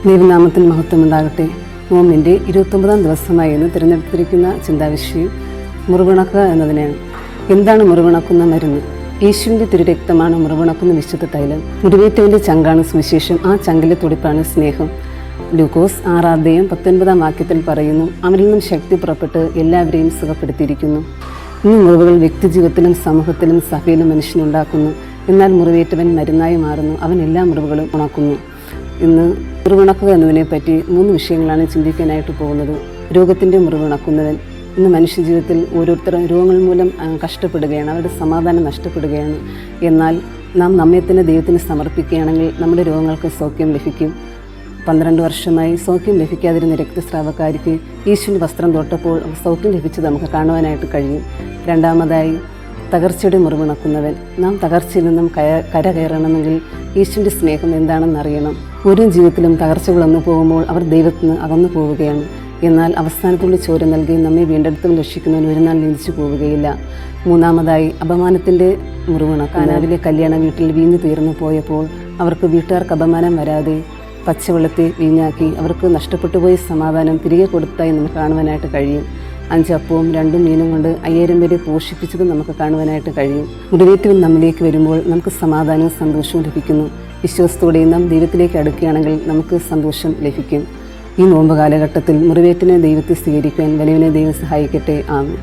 ദൈവനാമത്തിൽ മഹത്വമുണ്ടാകട്ടെ. നോമ്പിൻ്റെ 29-ാം ദിവസമായി എന്ന് തിരഞ്ഞെടുത്തിരിക്കുന്ന ചിന്താവിഷയം മുറിവുണക്കുക എന്നതിനെയാണ്. എന്താണ് മുറിവുണക്കുന്ന മരുന്ന്? യേശുവിൻ്റെ തിരുരക്തമാണ് മുറിവുണക്കുന്ന വിശുദ്ധ തൈലം. മുറിവേറ്റവൻ്റെ ചങ്കാണ് സുവിശേഷം, ആ ചങ്കിലെ തുടിപ്പാണ് സ്നേഹം. ലൂക്കോസ് 6-19 വാക്യത്തിൽ പറയുന്നു, അവരിൽ നിന്നും ശക്തി പുറപ്പെട്ട് എല്ലാവരെയും സുഖപ്പെടുത്തിയിരിക്കുന്നു. ഇന്ന് മുറിവുകൾ വ്യക്തിജീവിതത്തിലും സമൂഹത്തിലും സഭയിലും മനുഷ്യനുണ്ടാക്കുന്നു. എന്നാൽ മുറിവേറ്റവൻ മരുന്നായി മാറുന്നു, അവൻ എല്ലാ മുറിവുകളും ഉണക്കുന്നു. ഇന്ന് മുറിവുണക്കുക എന്നതിനെപ്പറ്റി 3 വിഷയങ്ങളാണ് ചിന്തിക്കാനായിട്ട് പോകുന്നത്. രോഗത്തിൻ്റെ മുറിവുണക്കുന്നവൻ. ഇന്ന് മനുഷ്യജീവിതത്തിൽ ഓരോരുത്തരും രോഗങ്ങൾ മൂലം കഷ്ടപ്പെടുകയാണ്, അവരുടെ സമാധാനം നഷ്ടപ്പെടുകയാണ്. എന്നാൽ നാം നമ്മെ തന്നെ ദൈവത്തിന് സമർപ്പിക്കുകയാണെങ്കിൽ നമ്മുടെ രോഗങ്ങൾക്ക് സൗഖ്യം ലഭിക്കും. 12 വർഷമായി സൗഖ്യം ലഭിക്കാതിരുന്ന രക്തസ്രാവക്കാരിക്ക് യേശുവിൻ്റെ വസ്ത്രം തൊട്ടപ്പോൾ സൗഖ്യം ലഭിച്ചത് നമുക്ക് കാണുവാനായിട്ട് കഴിയും. രണ്ടാമതായി, തകർച്ചയുടെ മുറിവുണക്കുന്നവൻ. നാം തകർച്ചയിൽ നിന്നും കരകയറണമെങ്കിൽ യേശുവിൻ്റെ സ്നേഹം എന്താണെന്ന് അറിയണം. ഓരോ ജീവിതത്തിലും തകർച്ചകൾ വന്നു പോകുമ്പോൾ അവർ ദൈവത്തിൽ നിന്ന് അകന്നു പോവുകയാണ്. എന്നാൽ അവസാനത്തുള്ള ചോര നൽകി നമ്മെ വീണ്ടെടുത്തും രക്ഷിക്കുന്നവൻ ഒരു നാൾ നിന്ദിച്ചു പോവുകയില്ല. മൂന്നാമതായി, അപമാനത്തിൻ്റെ മുറിവുണ. കാനാവിലെ കല്യാണ വീട്ടിൽ വീഞ്ഞു തീർന്നു പോയപ്പോൾ അവർക്ക് വീട്ടുകാർക്ക് അപമാനം വരാതെ പച്ചവെള്ളത്തെ വീഞ്ഞാക്കി അവർക്ക് നഷ്ടപ്പെട്ടു പോയ സമാധാനം തിരികെ കൊടുത്തായി നമുക്ക് കാണുവാനായിട്ട് കഴിയും. 5 അപ്പവും 2 മീനും കൊണ്ട് 5000 പേരെ പോഷിപ്പിച്ചത് നമുക്ക് കാണുവാനായിട്ട് കഴിയും. മുറിവേറ്റവൻ നമ്മിലേക്ക് വരുമ്പോൾ നമുക്ക് സമാധാനവും സന്തോഷവും ലഭിക്കുന്നു. വിശ്വാസത്തോടെ നാം ദൈവത്തിലേക്ക് അടുക്കുകയാണെങ്കിൽ നമുക്ക് സന്തോഷം ലഭിക്കും. ഈ നോമ്പ് കാലഘട്ടത്തിൽ മുറിവേറ്റനെ ദൈവത്തെ സ്വീകരിക്കാൻ വലിയവനെ ദൈവം സഹായിക്കട്ടെ. ആമേൻ.